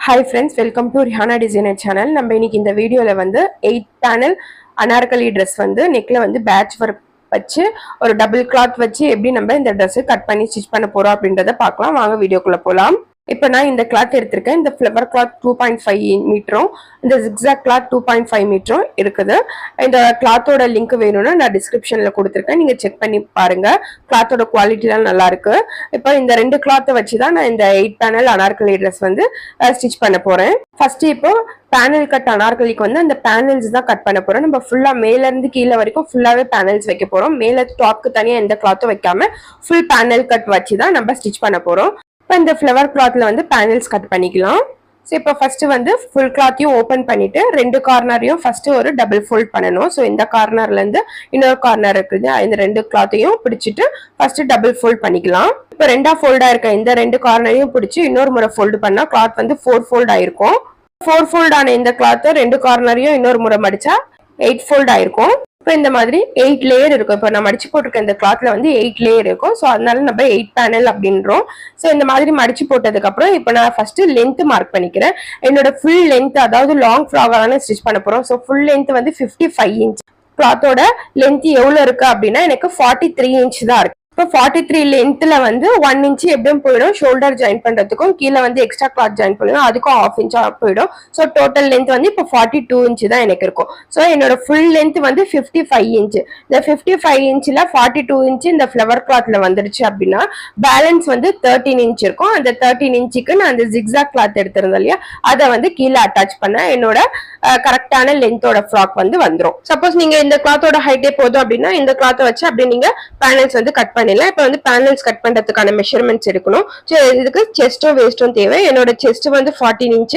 Hi friends, welcome to Rihanna Designer channel. நம்ம இன்னைக்கு இந்த வீடியோல வந்து 8 panel அனார்கலி dress வந்து நெக்ல வந்து பேட்ச் ஒர்க் வச்சு ஒரு டபுள் கிளாத் வச்சு எப்படி நம்ம இந்த Dress கட் பண்ணி ஸ்டிச் பண்ண போறோம் அப்படின்றத பார்க்கலாம். வாங்க வீடியோக்குள்ள போலாம். இப்போ நான் இந்த கிளாத் எடுத்திருக்கேன். இந்த ஃப்ளவர் கிளாத் 2.5 மீட்டரும் இந்த zigzag கிளாத் 2.5 மீட்டரும் இருக்குது. இந்த கிளாத்தோட லிங்க் வேணும்னா நான் டிஸ்கிரிப்ஷன்ல கொடுத்துருக்கேன், நீங்க செக் பண்ணி பாருங்க. கிளாத்தோட குவாலிட்டிலாம் நல்லா இருக்கு. இப்போ இந்த ரெண்டு கிளாத்தை வச்சு தான் நான் இந்த 8 பேனல் அனார்கலி ட்ரெஸ் வந்து ஸ்டிச் பண்ண போறேன். ஃபர்ஸ்ட் இப்போ பேனல் கட் அனார்கலிக்கு வந்து அந்த பேனல்ஸ் தான் கட் பண்ண போறோம். நம்ம ஃபுல்லா மேல இருந்து கீழே வரைக்கும் ஃபுல்லாவே பேனல்ஸ் வைக்க போறோம். மேல டாப்க்கு தனியா எந்த கிளாத்தும் வைக்காம ஃபுல் பேனல் கட் வச்சு தான் நம்ம ஸ்டிச் பண்ண போறோம். இப்போ இந்த ஃப்ளவர் கிளாத்ல வந்து பேனல்ஸ் கட் பண்ணிக்கலாம். ஸோ இப்போ ஃபர்ஸ்ட் வந்து ஃபுல் கிளாத்தையும் ஓப்பன் பண்ணிட்டு ரெண்டு கார்னரையும் ஃபர்ஸ்ட் ஒரு டபுள் ஃபோல்ட் பண்ணணும். ஸோ இந்த கார்னர்ல இருந்து இன்னொரு கார்னர் இருக்குது, இந்த ரெண்டு கிளாத்தையும் பிடிச்சிட்டு ஃபர்ஸ்ட் டபுள் ஃபோல்ட் பண்ணிக்கலாம். இப்போ ரெண்டா ஃபோல்டா இருக்க இந்த ரெண்டு கார்னரையும் பிடிச்சி இன்னொரு முறை ஃபோல்டு பண்ணா கிளாத் வந்து 4 ஃபோல்ட் ஆயிருக்கும். 4 ஃபோல்ட் ஆன இந்த கிளாத்தை ரெண்டு கார்னரையும் இன்னொரு முறை மடிச்சா 8 ஃபோல்ட் ஆயிருக்கும். இப்போ இந்த மாதிரி 8 லேயர் இருக்கும். இப்போ நான் மடிச்சு போட்டிருக்க இந்த கிளாத்ல வந்து 8 லேயர் இருக்கும். ஸோ அதனால நம்ம 8 பேனல் அப்படின்றோம். ஸோ இந்த மாதிரி மடிச்சு போட்டதுக்கு அப்புறம் இப்போ நான் ஃபர்ஸ்ட் லென்த் மார்க் பண்ணிக்கிறேன். என்னோட ஃபுல் லென்த், அதாவது லாங் ஃப்ராகான ஸ்டிச் பண்ண போறோம். ஸோ ஃபுல் லென்த் வந்து 55 இன்ச். கிளாத்தோட லென்த் எவ்வளவு இருக்கு அப்படின்னா எனக்கு 43 இன்ச் தான் இருக்கு. இப்போ 43 லென்த்ல வந்து 1 இன்ச் எப்படியும் போயிடும். ஷோல்டர் ஜாயின் பண்றதுக்கும் கீழே வந்து எக்ஸ்ட்ரா கிளாத் ஜாயின் பண்ணுவோம், அதுக்கும் 1/2 இன்ச்சா போயிடும். ஸோ டோட்டல் லென்த் வந்து இப்போ 42 இன்ச் தான் எனக்கு இருக்கும். ஸோ என்னோட ஃபுல் லென்த் வந்து 55 இன்ச். இந்த 55 இன்ச்ல 42 இன்ச் இந்த ஃபிளவர் கிளாத்ல வந்துருச்சு அப்படின்னா பேலன்ஸ் வந்து 13 இன்ச் இருக்கும். அந்த 13 இன்ச்சுக்கு நான் அந்த ஜிக்ஸாக் கிளாத் எடுத்திருந்தேன் இல்லையா, அதை வந்து கீழே அட்டாச் பண்ண என்னோட கரெக்டான லென்த்தோட ஃப்ராக் வந்து வந்துடும். சப்போஸ் நீங்க இந்த கிளாத்தோட ஹைட்டே போதும் அப்படின்னா இந்த கிளாத்தை வச்சு அப்படி நீங்க பேனல்ஸ் வந்து கட் பண்ணல. இப்போ வந்து பேனல்ஸ் கட் பண்றதுக்கான மெஷர்மெண்ட்ஸ் எடுக்கணும். இதுக்கு செஸ்டும் வேஸ்டும் தேவை. என்னோட செஸ்ட் வந்து 14 இன்ச்,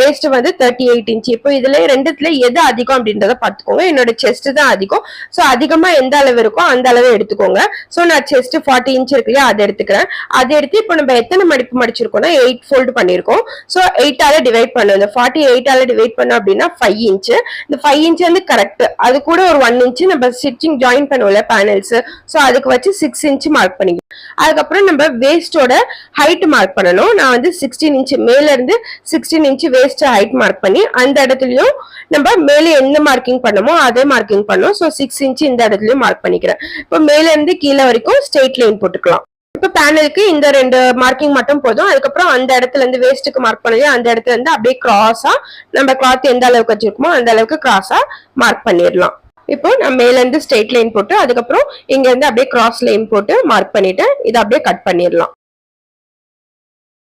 வேஸ்ட் வந்து 38 இன்ச். இப்போ இதுல ரெண்டுத்துல எது அதிகம் அப்படின்றத பாத்துக்கோங்க. என்னோட செஸ்ட் தான் அதிகம். ஸோ அதிகமா எந்த அளவு இருக்கோ அந்த அளவு எடுத்துக்கோங்க. ஸோ நான் செஸ்ட் 40 இன்ச் இருக்கு இல்லையா, அதை எடுத்துக்கிறேன். அதை எடுத்து இப்போ நம்ம எத்தனை மடிப்பு மடிச்சிருக்கோம்னா 8 ஃபோல்டு பண்ணிருக்கோம். ஸோ 8ஆல டிவைட் பண்ணும். இந்த 48ஆல டிவைட் பண்ணோம் அப்படின்னா 5 இன்ச். இந்த 5 இன்ச் வந்து கரெக்ட். அது கூட ஒரு 1 இன்ச் நம்ம ஸ்டிச்சிங் ஜாயின் பண்ணுவோம்ல பேனல்ஸ், ஸோ அதுக்கு வச்சு 6 இன்ச் மார்க் பண்ணிக்கலாம். அதுக்கப்புறம் நம்ம வேஸ்டோட ஹைட் மார்க் பண்ணணும். நான் வந்து 16 இன்ச் மேல இருந்து 16 இன்ச் வேஸ்ட் ஹைட் மார்க் பண்ணி அந்த இடத்துலயும் நம்ம மேல என்ன மார்க்கிங் பண்ணமோ அதே மார்க்கிங் பண்ணோம். ஸோ 6 இன்ச் இந்த இடத்துலயும் மார்க் பண்ணிக்கிறேன். இப்போ மேல இருந்து கீழே வரைக்கும் ஸ்ட்ரெயிட் லைன் போட்டுக்கலாம். இப்ப பேனலுக்கு இந்த ரெண்டு மார்க்கிங் மட்டும் போதும். அதுக்கப்புறம் அந்த இடத்துல இருந்து வேஸ்ட்டுக்கு மார்க் பண்ணி அந்த இடத்துல இருந்து அப்படியே கிராஸா நம்ம கிளாத் எந்த அளவுக்கு வச்சிருக்கோமோ அந்த அளவுக்கு கிராஸா மார்க் பண்ணிடலாம். இப்போ நான் மேல இருந்து ஸ்ட்ரெயிட் லைன் போட்டு அதுக்கப்புறம் இங்க இருந்து அப்படியே கிராஸ் லைன் போட்டு மார்க் பண்ணிட்டு இதை அப்படியே கட் பண்ணிடலாம்.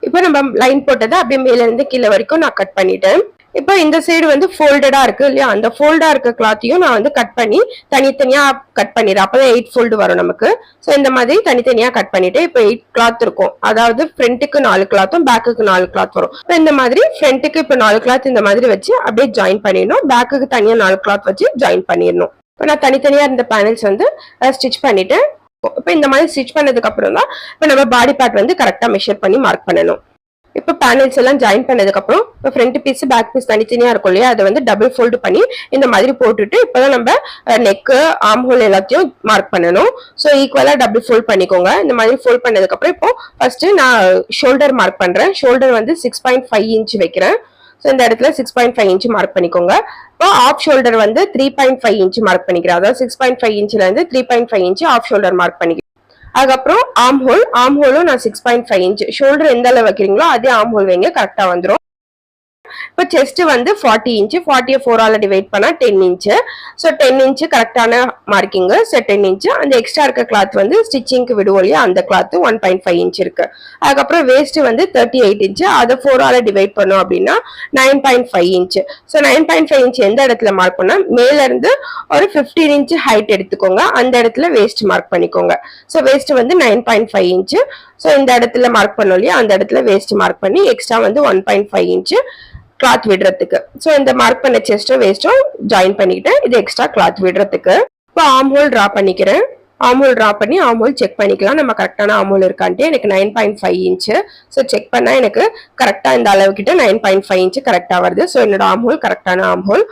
இப்போ நம்ம லைன் போட்டதை அப்படியே மேல இருந்து கீழே வரைக்கும் நான் கட் பண்ணிட்டேன். இப்போ இந்த சைடு வந்து ஃபோல்டடா இருக்கு இல்லையா, அந்த ஃபோல்டா இருக்க கிளாத்தையும் நான் வந்து கட் பண்ணி தனித்தனியா கட் பண்ணிடுறேன். அப்பதான் 8 ஃபோல்டு வரும் நமக்கு. ஸோ இந்த மாதிரி தனித்தனியா கட் பண்ணிட்டு இப்போ 8 கிளாத் இருக்கும். அதாவது ஃப்ரண்ட்டுக்கு 4 கிளாத்தும் பேக்குக்கு 4 கிளாத் வரும். இப்போ இந்த மாதிரி ஃப்ரண்ட்டுக்கு இப்போ 4 கிளாத் இந்த மாதிரி வச்சு அப்படியே ஜாயின் பண்ணிடணும். பேக்குக்கு தனியா 4 கிளாத் வச்சு ஜாயின் பண்ணிடணும். இப்போ நான் தனித்தனியா இருந்த பேனல்ஸ் வந்து ஸ்டிச் பண்ணிட்டு இப்போ இந்த மாதிரி ஸ்டிச் பண்ணதுக்கு அப்புறம் தான் இப்போ நம்ம பாடி பார்ட் வந்து கரெக்டா மெஷர் பண்ணி மார்க் பண்ணணும். இப்போ பேனல்ஸ் எல்லாம் ஜாயின் பண்ணதுக்கு அப்புறம் இப்போ ஃப்ரண்ட் பீஸ் பேக் பீஸ் தனித்தனியா இருக்கும் இல்லையா, அதை வந்து டபுள் ஃபோல்டு பண்ணி இந்த மாதிரி போட்டுட்டு இப்போதான் நம்ம நெக்கு ஆர்ம் ஹோல் எல்லாத்தையும் மார்க் பண்ணணும். ஸோ ஈக்குவலா டபுள் ஃபோல்ட் பண்ணிக்கோங்க. இந்த மாதிரி ஃபோல்ட் பண்ணதுக்கு அப்புறம் இப்போ ஃபர்ஸ்ட் நான் ஷோல்டர் மார்க் பண்றேன். ஷோல்டர் வந்து 6.5 இன்ச் வைக்கிறேன். ஸோ இந்த இடத்துல 6.5 இன்ச் மார்க் பண்ணிக்கோங்க. இப்போ ஆஃப் ஷோல்டர் வந்து 3.5 இன்ச் மார்க் பண்ணிக்கிறேன். அதாவது 6.5 இன்ச்ல இருந்து 3.5 இன்ச் ஆஃப் ஷோல்டர் மார்க் பண்ணிக்கிறேன். அதுக்கப்புறம் ஆர்ம் ஹோலும் நான் 6.5 இன்ச். ஷோல்டர் எந்த அளவு வைக்கிறீங்களோ அதே ஆர்ம் ஹோல் வைங்க, கரெக்டா வந்துடும். இப்போ செஸ்ட் வந்து 40 இன்ச், 40 4ஆல டிவைட் பண்ணா 10 இன்ச். ஸோ 10 இன்ச் கரெக்டான மார்க்கிங். So 10 inch. அந்த எக்ஸ்ட்ரா இருக்க கிளாத் வந்து ஸ்டிச்சிங்க்கு விடுவோம் இல்லையா, அந்த கிளாத் 1.5 இன்ச் இருக்கு. அதுக்கப்புறம் வேஸ்ட் வந்து 38 இன்ச். அதை 4ஆல டிவைட் பண்ணோம் அப்படின்னா 9.5 இன்ச். ஸோ 9.5 இன்ச் எந்த இடத்துல மார்க் பண்ணா மேல இருந்து ஒரு 15 இன்ச் ஹைட் எடுத்துக்கோங்க. அந்த இடத்துல வேஸ்ட் மார்க் பண்ணிக்கோங்க. ஸோ வேஸ்ட் வந்து 9.5 இன்ச். ஸோ இந்த இடத்துல மார்க் பண்ணோம் இல்லையா, அந்த இடத்துல வேஸ்ட் மார்க் பண்ணி எக்ஸ்ட்ரா வந்து 1.5 இன்ச் கிளாத் விடுறதுக்கு. ஸோ இந்த மார்க் பண்ண செஸ்டும் வேஸ்டும் ஜாயின் பண்ணிக்கிட்டேன். இது எக்ஸ்ட்ரா கிளாத் விடுறதுக்கு. இப்போ ஆர்ம் ஹோல் டிரா பண்ணிக்கிறேன். ஆமோல் ட்ரா பண்ணி ஆமோல் செக் பண்ணிக்கலாம் நம்ம கரெக்டான ஆமோல் இருக்கான்ட்டு. எனக்கு 9.5 இன்ச்சு. ஸோ செக் பண்ணால் எனக்கு கரெக்டாக இந்த அளவு கிட்ட 9.5 இன்ச்சு கரெக்டாக வருது. ஸோ என்னோட ஆமோல் கரெக்டான ஆமோல்.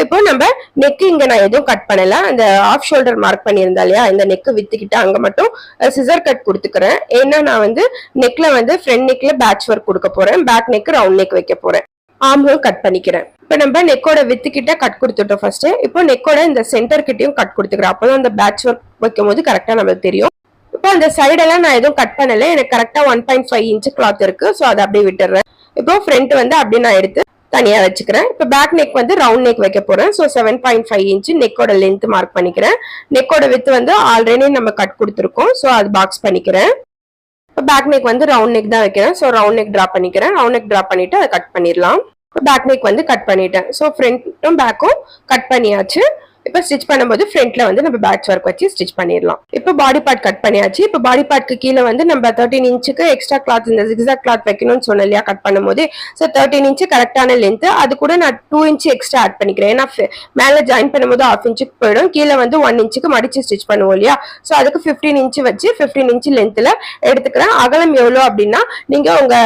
இப்போ நம்ம நெக்கு இங்கே நான் எதுவும் கட் பண்ணல, அந்த ஆஃப் ஷோல்டர் மார்க் பண்ணியிருந்தா இல்லையா, இந்த நெக்கு வித்துக்கிட்டு அங்கே மட்டும் சிசர் கட் கொடுத்துக்கிறேன். ஏன்னா நான் வந்து நெக்ல வந்து ஃப்ரண்ட் நெக்ல பேட்ச் ஒர்க் கொடுக்க போறேன், பேக் நெக் ரவுண்ட் நெக் வைக்க போறேன். ஆம்ஹோல் கட் பண்ணிக்கிறேன். இப்போ நம்ம நெக்கோட வித்து கிட்ட கட் கொடுத்துட்டோம் ஃபர்ஸ்ட். இப்போ நெக்கோட இந்த சென்டர் கிட்டையும் கட் கொடுத்துக்கிறேன். அப்போதான் அந்த பேட்ச் ஒர்க் வைக்கும் போது கரெக்டா நமக்கு தெரியும். இப்போ அந்த சைடெல்லாம் நான் எதுவும் கட் பண்ணல, எனக்கு கரெக்டா 1.5 இன்ச் கிளாத் இருக்கு. ஸோ அதை அப்படியே விட்டுறேன். இப்போ ஃப்ரண்ட் வந்து அப்படியே நான் எடுத்து தனியா வச்சுக்கிறேன். இப்போ பேக் நெக் வந்து ரவுண்ட் நெக் வைக்க போறேன். ஸோ 7.5 இன்ச் நெக்கோட லென்த் மார்க் பண்ணிக்கிறேன். நெக்கோட வித்து வந்து ஆல்ரெடி நம்ம கட் கொடுத்துருக்கோம். ஸோ அது பாக்ஸ் பண்ணிக்கிறேன். இப்போ பேக் நெக் வந்து ரவுண்ட் நெக் தான் வைக்கிறேன். ஸோ ரவுண்ட் நெக் ட்ரா பண்ணிக்கிறேன். ரவுண்ட் நெக் ட்ரா பண்ணிட்டு அதை கட் பண்ணிடலாம். பேக் நெக் வந்து கட் பண்ணிட்டேன். ஸோ ஃப்ரண்ட்டும் பேக்கும் கட் பண்ணியாச்சு. இப்போ ஸ்டிச் பண்ணும்போது ஃப்ரண்ட்ல வந்து நம்ம பேட்ச் ஒர்க் வச்சு ஸ்டிச் பண்ணிடலாம். இப்போ பாடி பார்ட் கட் பண்ணியாச்சு. இப்போ பாடி பார்ட்க்கு கீழே வந்து நம்ம 13 இன்ச்சுக்கு எக்ஸ்ட்ரா கிளாத் இந்த ஜிக்ஸாக் கிளாத் வைக்கணும்னு சொன்னேன் இல்லையா கட் பண்ணும்போது. ஸோ 13 இன்ச்சு கரெக்டான லென்த். அது கூட நான் 2 இன்ச்சு எக்ஸ்ட்ரா ஆட் பண்ணிக்கிறேன். ஏன்னா மேலே ஜாயின் பண்ணும்போது 1/2 இன்ச்சுக்கு போயிடும், கீழே வந்து 1 இன்ச்சுக்கு மடிச்சு ஸ்டிச் பண்ணுவோம் இல்லையா. ஸோ அதுக்கு 15 இன்ச்சு வச்சு 15 இன்ச்சு லென்த்ல எடுத்துக்கிறேன். அகலம் எவ்வளோ அப்படின்னா நீங்க உங்க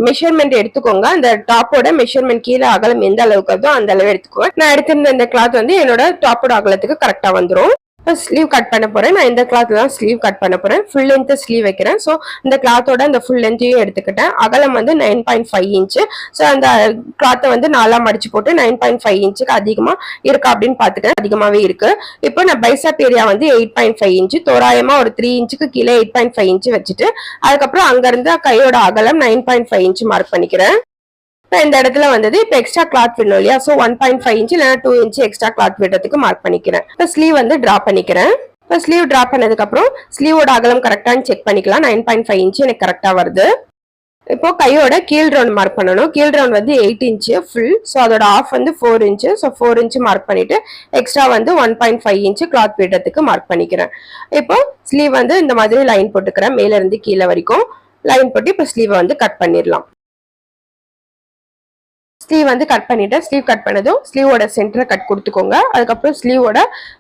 மெஷர்மெண்ட் எடுத்துக்கோங்க. அந்த டாப்போட மெஷர்மெண்ட் கீழே அகலம் எந்த அளவுக்கு வருதோ அந்த அளவு எடுத்துக்கோங்க. நான் எடுத்திருந்த இந்த கிளாத் வந்து என்னோட டாப்போட அகலத்துக்கு கரெக்டா வந்துரும். ஸ்லீவ் கட் பண்ண போறேன். நான் இந்த கிளாத்ல தான் ஸ்லீவ் கட் பண்ண போறேன். ஃபுல் லென்த் ஸ்லீவ் வைக்கிறேன். ஸோ இந்த கிளாத்தோட அந்த ஃபுல் லென்த்தையும் எடுத்துக்கிட்டேன். அகலம் வந்து 9.5 இன்ச்சு. ஸோ அந்த கிளாத்தை வந்து 4 மடிச்சு போட்டு 9.5 இன்ச்சுக்கு அதிகமா இருக்கா அப்படின்னு பாத்துக்கிறேன். அதிகமாவே இருக்கு. இப்போ நான் பைசாப் ஏரியா வந்து 8.5 இன்ச்சு, தோராயமா ஒரு 3 இன்ச்சுக்கு கீழே 8.5 இன்ச்சு வச்சுட்டு அதுக்கப்புறம் அங்க இருந்து கையோட அகலம் 9.5 இன்ச்சு மார்க் பண்ணிக்கிறேன். இப்போ இந்த இடத்துல வந்தது. இப்போ எக்ஸ்ட்ரா கிளாத் விடணும் இல்லையா. ஸோ 1.5 இன்ச்சு இல்லைனா 2 இன்ச்சு எக்ஸ்ட்ரா கிளாத் விடுறதுக்கு மார்க் பண்ணிக்கிறேன். இப்போ ஸ்லீவ் வந்து டிரா பண்ணிக்கிறேன். இப்போ ஸ்லீவ் டிரா பண்ணதுக்கு அப்புறம் ஸ்லீவோட அகலம் கரெக்டானு செக் பண்ணிக்கலாம். 9.5 இன்ச்சு எனக்கு கரெக்டா வருது. இப்போ கையோட கீழ் ரவுண்ட் மார்க் பண்ணணும். கீழ் ரவுண்ட் வந்து 8 இன்ச்சு ஃபுல். ஸோ அதோட ஆஃப் வந்து 4 இன்ச்சு. ஸோ 4 இன்ச்சு மார்க் பண்ணிட்டு எக்ஸ்ட்ரா வந்து 1.5 இன்ச்சு கிளாத் விடுறதுக்கு மார்க் பண்ணிக்கிறேன். இப்போ ஸ்லீவ் வந்து இந்த மாதிரி லைன் போட்டுக்கிறேன். மேல இருந்து கீழே வரைக்கும் லைன் போட்டு இப்போ ஸ்லீவை வந்து கட் பண்ணிடலாம். ஸ்லீவ் வந்து கட் பண்ணிட்டேன். ஸ்லீவ் கட் பண்ணதும் ஸ்லீவோட சென்டரை கட் கொடுத்துக்கோங்க. அதுக்கப்புறம் ஸ்லீவோட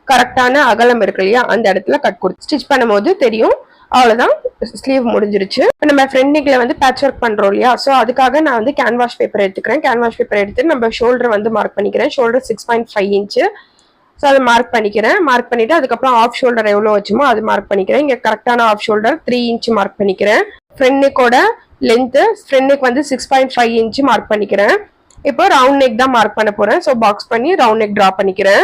கரெக்டான அகலம் இருக்கு இல்லையா அந்த இடத்துல கட் கொடுத்து ஸ்டிச் பண்ணும்போது தெரியும். அவ்வளவுதான், ஸ்லீவ் முடிஞ்சிருச்சு. நம்ம ஃப்ரண்ட் நெக்ல வந்து பேட்ச் ஒர்க் பண்றோம் இல்லையா. ஸோ அதுக்காக நான் வந்து கேன்வாஷ் பேப்பர் எடுத்துக்கிறேன். கேன்வாஷ் பேப்பர் எடுத்து நம்ம ஷோல்டர் வந்து மார்க் பண்ணிக்கிறேன். Shoulder 6.5 inch. ஸோ அதை மார்க் பண்ணிக்கிறேன். மார்க் பண்ணிட்டு அதுக்கப்புறம் ஆஃப் ஷோல்டர் எவ்வளோ வச்சுமோ அது மார்க் பண்ணிக்கிறேன். இங்கே கரெக்டான ஆஃப் ஷோல்டர் 3 இன்ச்சு மார்க் பண்ணிக்கிறேன். ஃப்ரண்ட் நெக்கோட லென்த் ஃப்ரண்ட் நெக் வந்து 6.5 இன்ச்சு மார்க் பண்ணிக்கிறேன். இப்போ ரவுண்ட் நெக் தான் மார்க் பண்ண போறேன். ஸோ பாக்ஸ் பண்ணி ரவுண்ட் நெக் டிரா பண்ணிக்கிறேன்.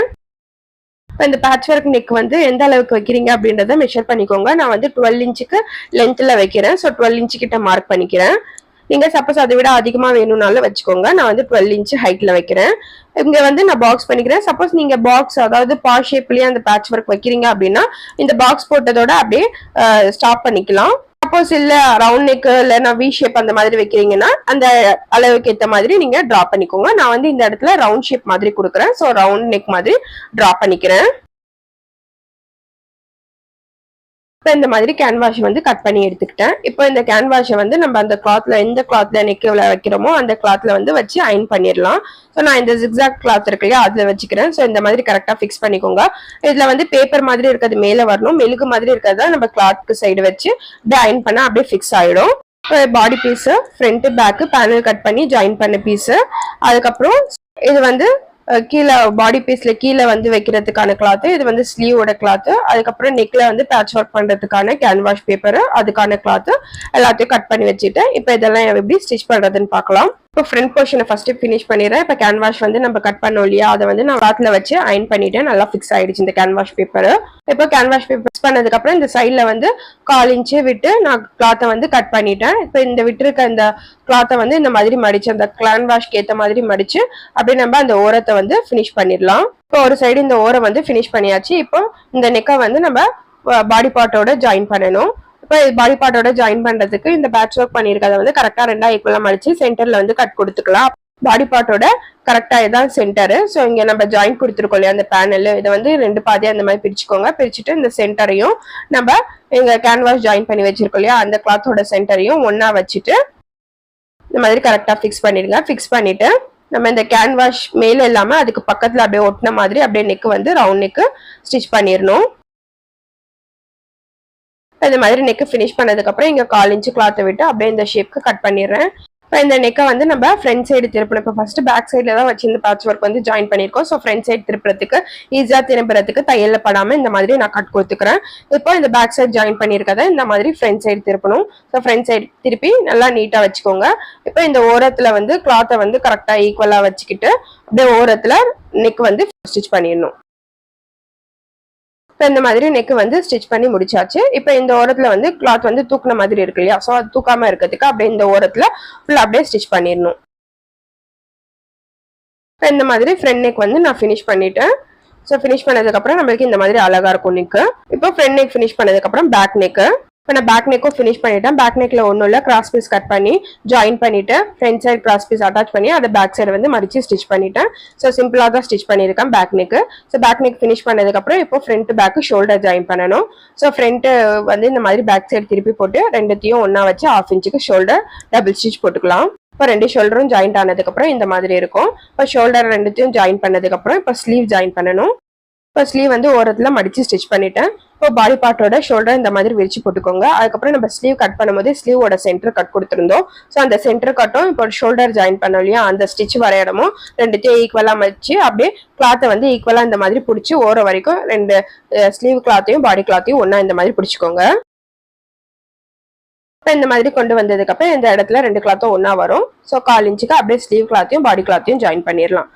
இப்போ இந்த பேட்ச் ஒர்க் நெக் வந்து எந்த அளவுக்கு வைக்கிறீங்க அப்படின்றத மெஷர் பண்ணிக்கோங்க. நான் வந்து 12 இன்ச்சுக்கு லென்த்ல வைக்கிறேன். ஸோ 12 இன்ச்சு கிட்ட மார்க் பண்ணிக்கிறேன். நீங்க சப்போஸ் அதை விட அதிகமா வேணும்னாலும் வச்சுக்கோங்க. நான் வந்து 12 இன்ச்சு ஹைட்ல வைக்கிறேன். இங்க வந்து நான் பாக்ஸ் பண்ணிக்கிறேன். சப்போஸ் நீங்க பாக்ஸ் அதாவது பா ஷேப்லயே அந்த பேட்ச் ஒர்க் வைக்கிறீங்க அப்படின்னா இந்த பாக்ஸ் போட்டதோட அப்படியே ஸ்டாப் பண்ணிக்கலாம். சப்போஸ் இல்ல ரவுண்ட் நெக் இல்ல வி ஷேப் அந்த மாதிரி வைக்கிறீங்கன்னா அந்த அளவுக்கு ஏற்ற மாதிரி நீங்க டிரா பண்ணிக்கோங்க. நான் வந்து இந்த இடத்துல ரவுண்ட் ஷேப் மாதிரி கொடுக்குறேன். ஸோ ரவுண்ட் நெக் மாதிரி டிரா பண்ணிக்கிறேன். இப்போ இந்த மாதிரி கேன்வாஷ் வந்து கட் பண்ணி எடுத்துக்கிட்டேன். இப்போ இந்த கேன்வாஷை வந்து நம்ம அந்த கிளாத்ல எந்த கிளாத்ல நெக் வைக்கிறோமோ அந்த கிளாத்ல வந்து வச்சு அயன் பண்ணிடலாம். ஸோ நான் இந்த ஜிக்ஸாக் கிளாத் இருக்கு இல்லையா அதுல வச்சுக்கிறேன். ஸோ இந்த மாதிரி கரெக்டா ஃபிக்ஸ் பண்ணிக்கோங்க. இதுல வந்து பேப்பர் மாதிரி இருக்கிறது மேல வரணும், மெழுகு மாதிரி இருக்கிறதா நம்ம கிளாத்க்கு சைடு வச்சு அப்படியே அயன் பண்ணா அப்படியே ஃபிக்ஸ் ஆயிடும். Body piece front back panel cut பண்ணி ஜாயின் பண்ண பீஸ். அதுக்கப்புறம் இது வந்து கீழே பாடி பீஸ்ல கீழே வந்து வைக்கிறதுக்கான கிளாத். இது வந்து ஸ்லீவோட கிளாத். அதுக்கப்புறம் நெக்ல வந்து பேட்ச் ஒர்க் பண்றதுக்கான கேன்வாஷ் பேப்பர் அதுக்கான கிளாத் எல்லாத்தையும் கட் பண்ணி வச்சுட்டேன். இப்போ இதெல்லாம் எப்படி ஸ்டிச் பண்றதுன்னு பார்க்கலாம். இப்போ ஃப்ரண்ட் போர்ஷனை ஃபர்ஸ்ட் ஃபினிஷ் பண்ணிடுறேன். இப்போ கேன்வாஷ் வந்து நம்ம கட் பண்ணோம் இல்லையா அதை வந்து நான் கிளாத்ல வச்சு அயன் பண்ணிட்டேன். நல்லா ஃபிக்ஸ் ஆயிடுச்சு இந்த கேன்வாஷ் பேப்பர். இப்போ கேன்வாஷ் பேப்பர் ஃபிக்ஸ் பண்ணதுக்கு அப்புறம் இந்த சைட்ல வந்து 1/4 இன்ச்சு விட்டு நான் கிளாத்தை வந்து கட் பண்ணிட்டேன். இப்போ இந்த விட்டுருக்க இந்த கிளாத்தை வந்து இந்த மாதிரி மடிச்சு அந்த கேன்வாஷ்க்கு ஏற்ற மாதிரி மடிச்சு அப்படியே நம்ம அந்த ஓரத்தை வந்து ஃபினிஷ் பண்ணிடலாம். இப்போ ஒரு சைடு இந்த ஓரம் வந்து ஃபினிஷ் பண்ணியாச்சு. இப்போ இந்த நெக்கை வந்து நம்ம பாடி பார்ட்டோட ஜாயின் பண்ணணும். இப்போ பாடி பார்ட்டோட ஜாயின் பண்றதுக்கு இந்த பேட்ச் ஒர்க் பண்ணிருக்கதை வந்து கரெக்டா 2 ஈக்குவலா மடிச்சு சென்டர்ல வந்து கட் கொடுத்துக்கலாம். பாடி பார்ட்டோட கரெக்டா இதான் சென்டரு. ஸோ இங்க நம்ம ஜாயின் கொடுத்துருக்கோம் இல்லையா அந்த பேனல் இதை வந்து 2 பாதியா அந்த மாதிரி பிரிச்சுக்கோங்க. பிரிச்சுட்டு இந்த சென்டரையும் நம்ம இங்க கேன்வாஸ் ஜாயின் பண்ணி வச்சிருக்கோம் இல்லையா அந்த கிளாத்தோட சென்டரையும் ஒன்னா வச்சுட்டு இந்த மாதிரி கரெக்டா ஃபிக்ஸ் பண்ணிடுங்க. ஃபிக்ஸ் பண்ணிட்டு நம்ம இந்த கேன்வாஷ் மேல இல்லாம அதுக்கு பக்கத்துல அப்படியே ஒட்டின மாதிரி அப்படியே நெக் வந்து ரவுண்ட் நெக் ஸ்டிச் பண்ணிடணும். இந்த மாதிரி நெக் ஃபினிஷ் பண்ணதுக்கு அப்புறம் இங்க 1/4 இன்ச் கிளாத்தை விட்டு அப்படியே இந்த ஷேப்க்கு கட் பண்ணிடுறேன். இப்போ இந்த நெக்கை வந்து நம்ம ஃப்ரண்ட் சைடு திருப்பணும். இப்போ ஃபர்ஸ்ட் பேக் சைடில் தான் வச்சு இந்த பேட்ச் ஒர்க் வந்து ஜாயின் பண்ணியிருக்கோம். ஸோ ஃப்ரண்ட் சைடு திருப்புறதுக்கு ஈஸியாக திரும்புறதுக்கு தையல்ல படாமல் இந்த மாதிரி நான் கட் கொடுத்துக்கிறேன். இப்போ இந்த பேக் சைடு ஜாயின் பண்ணியிருக்கதை இந்த மாதிரி ஃப்ரண்ட் சைடு திருப்பணும். ஸோ ஃப்ரண்ட் சைடு திருப்பி நல்லா நீட்டாக வச்சுக்கோங்க. இப்போ இந்த ஓரத்தில் வந்து கிளாத்தை வந்து கரெக்டாக ஈக்குவலாக வச்சுக்கிட்டு அப்படியே ஓரத்தில் நெக் வந்து ஸ்டிச் பண்ணிடணும். இப்போ இந்த மாதிரி நெக் வந்து ஸ்டிச் பண்ணி முடிச்சாச்சு. இப்போ இந்த ஓரத்துல வந்து கிளாத் வந்து தூக்குன மாதிரி இருக்கு இல்லையா, ஸோ அது தூக்காம இருக்கிறதுக்கு அப்படியே இந்த ஓரத்துல ஃபுல்லா அப்படியே ஸ்டிச் பண்ணிடணும். இப்போ இந்த மாதிரி ஃப்ரண்ட் நெக் வந்து நான் ஃபினிஷ் பண்ணிட்டேன். ஸோ ஃபினிஷ் பண்ணதுக்கு அப்புறம் நம்மளுக்கு இந்த மாதிரி அழகா இருக்கும் நெக். இப்போ ஃப்ரண்ட் நெக் ஃபினிஷ் பண்ணதுக்கு அப்புறம் பேக் நெக். இப்போ நான் பேக் நெக்கும் ஃபினிஷ் பண்ணிட்டேன். பேக் நெக்ல ஒன்றும் இல்லை, கிராஸ் பீஸ் கட் பண்ணி ஜாயின் பண்ணிட்டு front side cross piece attach பண்ணி அதை பேக் சைடு வந்து மடிச்சு ஸ்டிச் பண்ணிட்டேன். ஸோ சிம்பிளாக தான் ஸ்டிச் பண்ணியிருக்கேன் back neck. So back neck finish பண்ணதுக்கப்புறம் இப்போ ஃப்ரண்ட் பேக்கு ஷோல்டர் ஜாயின் பண்ணணும். ஸோ ஃப்ரண்ட் வந்து இந்த மாதிரி பேக் சைடு திருப்பி போட்டு ரெண்டுத்தையும் ஒன்றா வச்சு 1/2 இன்ச்சுக்கு ஷோல்டர் டபுள் ஸ்டிச் போட்டுக்கலாம். இப்போ 2 ஷோல்டரும் ஜாயின்ட் ஆனதுக்கப்புறம் இந்த மாதிரி இருக்கும். இப்போ ஷோல்டர் ரெண்டுத்தையும் ஜாயின் பண்ணதுக்கப்புறம் இப்போ ஸ்லீவ் ஜாயின் பண்ணணும். இப்போ ஸ்லீவ் வந்து ஓரத்தில் மடிச்சு ஸ்டிச் பண்ணிட்டேன். இப்போ பாடி பார்ட்டோட ஷோல்டர் இந்த மாதிரி விரிச்சு போட்டுக்கோங்க. அதுக்கப்புறம் நம்ம ஸ்லீவ் கட் பண்ணும்போது ஸ்லீவோட சென்டர் கட் கொடுத்துருந்தோம். ஸோ அந்த சென்டர் கட்டும் இப்போ ஷோல்டர் ஜாயின் பண்ணோம் இல்லையா, அந்த ஸ்டிச் வர இடமும் ரெண்டுத்தையும் ஈக்குவலாக வச்சு அப்படியே கிளாத்தை வந்து ஈக்குவலாக இந்த மாதிரி பிடிச்சி ஓரம் வரைக்கும் 2 ஸ்லீவ் கிளாத்தையும் பாடி கிளாத்தையும் ஒன்றா இந்த மாதிரி பிடிச்சிக்கோங்க. இப்போ இந்த மாதிரி கொண்டு வந்ததுக்கு அப்புறம் இந்த இடத்துல 2 கிளாத்தும் ஒன்றா வரும். ஸோ 1/4 இன்ச்சுக்கு அப்படியே ஸ்லீவ் கிளாத்தையும் பாடி கிளாத்தையும் ஜாயின் பண்ணிடலாம்.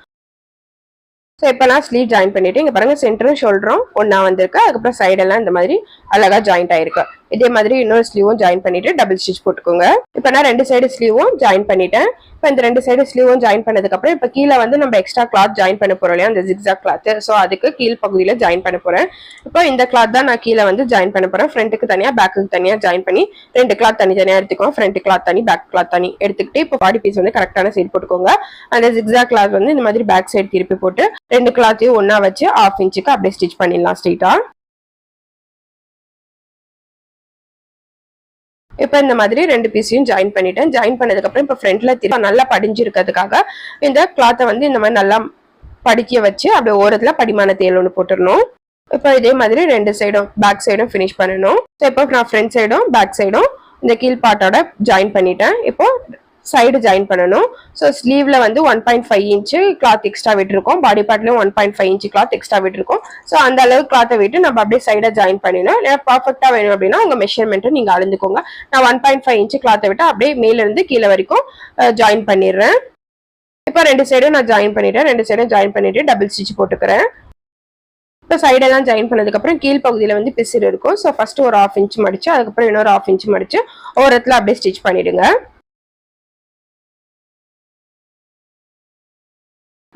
ஸோ இப்போ நான் ஸ்லீவ் ஜாயின் பண்ணிட்டு இங்கே பாருங்க சென்டரும் ஷோல்டரும் ஒன்றா வந்திருக்கு. அதுக்கப்புறம் சைடெல்லாம் இந்த மாதிரி அழகாக ஜாயிண்ட் ஆயிருக்கு. இதே மாதிரி இன்னொரு ஸ்லீவும் ஜாயின் பண்ணிட்டு டபுள் ஸ்டிச் போட்டுக்கோங்க. இப்போ நான் 2 சைடு ஸ்லீவும் ஜாயின் பண்ணிட்டேன். இப்போ இந்த 2 சைடு ஸ்லீவும் ஜாயின் பண்ணதுக்கப்புறம் இப்போ கீழே வந்து நம்ம எக்ஸ்ட்ரா கிளாத் ஜாயின் பண்ண போறோம் இல்லையா, அந்த ஜிக்ஸாக் கிளாத். ஸோ அதுக்கு கீழ் பகுதியில் ஜாயின் பண்ண போறேன். இப்போ இந்த கிளாத் தான் நான் கீழே வந்து ஜாயின் பண்ண போறேன். ஃப்ரண்ட்டுக்கு தனியாக பேக்குக்கு தனியாக ஜாயின் பண்ணி 2 கிளாத் தனியாக எடுத்துக்கோங்க. ஃப்ரண்ட் கிளாத் தனி, பேக் கிளாத் தனி எடுத்துக்கிட்டு இப்போ பாடி பீஸ் வந்து கரெக்டான சைடு போட்டுக்கோங்க. அந்த ஜிக்ஸாக் கிளாத் வந்து இந்த மாதிரி பேக் சைடு திருப்பி போட்டு 2 கிளாத்தையும் ஒன்றா வச்சு 1/2 இன்ச்சுக்கு அப்படியே ஸ்டிச் பண்ணிடலாம் ஸ்ட்ரெயிட்டா. இப்போ இந்த மாதிரி 2 பீஸையும் ஜாயின் பண்ணிட்டேன். ஜாயின் பண்ணதுக்கப்புறம் இப்போ ஃப்ரண்ட்ல திரும்ப நல்லா படிஞ்சு இருக்கிறதுக்காக இந்த கிளாத்தை வந்து இந்த மாதிரி நல்லா படிக்க வச்சு அப்படியே ஓரத்தில் படிமான தேல் ஒன்று போட்டுடணும். இப்போ இதே மாதிரி 2 சைடும் பேக் சைடும் ஃபினிஷ் பண்ணணும். ஸோ இப்போ நான் ஃப்ரண்ட் சைடும் பேக் சைடும் இந்த கீழ் பார்ட்டோட ஜாயின் பண்ணிட்டேன். இப்போ சைடு ஜாயின் பண்ணணும். ஸோ ஸ்லீவ்ல வந்து 1.5 இன்ச்சு கிளாத் எக்ஸ்ட்ரா விட்டுருக்கோம். பாடி பார்ட்லயும் 1.5 இன்ச்சு கிளாத் எக்ஸ்ட்ரா விட்டுருக்கோம். ஸோ அந்த அளவு கிளாத்தை விட்டு நம்ம அப்படியே சைடை ஜாயின் பண்ணிடணும். இல்லை பர்ஃபெக்டா வேணும் அப்படின்னா உங்க மெஷர்மெண்ட்டை நீங்க அளந்துக்கோங்க. நான் 1.5 இன்ச்சு கிளாத்தை விட்டு அப்படியே மேல இருந்து கீழே வரைக்கும் ஜாயின் பண்ணிடுறேன். இப்போ 2 சைடும் நான் ஜாயின் பண்ணிட்டேன். 2 சைடும் ஜாயின் பண்ணிட்டு டபுள் ஸ்டிச் போட்டுக்கிறேன். இப்போ சைடெல்லாம் ஜாயின் பண்ணதுக்கப்புறம் கீழ் பகுதியில் வந்து பிசிறு இருக்கும். ஸோ ஃபர்ஸ்ட் ஒரு 1/2 இன்ச் மடிச்சு அதுக்கப்புறம் இன்னொரு 1/2 இன்ச் மடிச்சு ஓரத்தில் அப்படியே ஸ்டிச் பண்ணிடுங்க.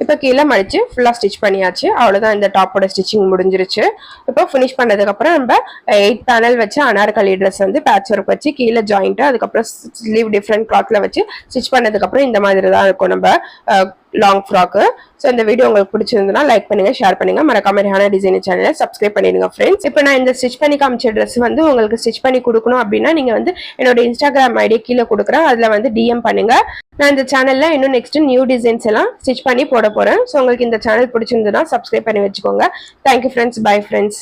இப்போ கீழே மடிச்சு ஃபுல்லா ஸ்டிச் பண்ணியாச்சு. அவ்வளவுதான், இந்த டாப்போட ஸ்டிச்சிங் முடிஞ்சிருச்சு. இப்போ ஃபினிஷ் பண்ணதுக்கு அப்புறம் நம்ம 8 பேனல் வச்சு அனார்கலி ட்ரெஸ் வந்து பேட்ச் ஒர்க் வச்சு கீழே ஜாயிண்ட் அதுக்கப்புறம் ஸ்லீவ் டிஃப்ரெண்ட் கிளாத்ல வச்சு ஸ்டிச் பண்ணதுக்கு அப்புறம் இந்த மாதிரி தான் இருக்கும் நம்ம லாங் ஃப்ராக்கு. ஸோ இந்த வீடியோ உங்களுக்கு பிடிச்சிருந்ததுன்னா லைக் பண்ணுங்க, ஷேர் பண்ணுங்க, மறக்காம ரிஹானா டிசைனர் சேனலை சப்ஸ்கிரைப் பண்ணிடுங்க ஃப்ரெண்ட்ஸ். இப்போ நான் இந்த ஸ்டிச் பண்ணி காமிச்ச ட்ரெஸ் வந்து உங்களுக்கு ஸ்டிச் பண்ணி கொடுக்கணும் அப்படின்னா நீங்க வந்து என்னோட இன்ஸ்டாகிராம் ஐடியா கீழே கொடுக்குறேன், அதுல வந்து DM பண்ணுங்க. நான் இந்த சேனல்ல இன்னும் நெக்ஸ்ட் நியூ டிசைன்ஸ் எல்லாம் ஸ்டிச் பண்ணி போட போறேன். ஸோ உங்களுக்கு இந்த சேனல் பிடிச்சிருந்ததுன்னா சப்ஸ்கிரைப் பண்ணி வச்சுக்கோங்க. Thank you friends, bye friends.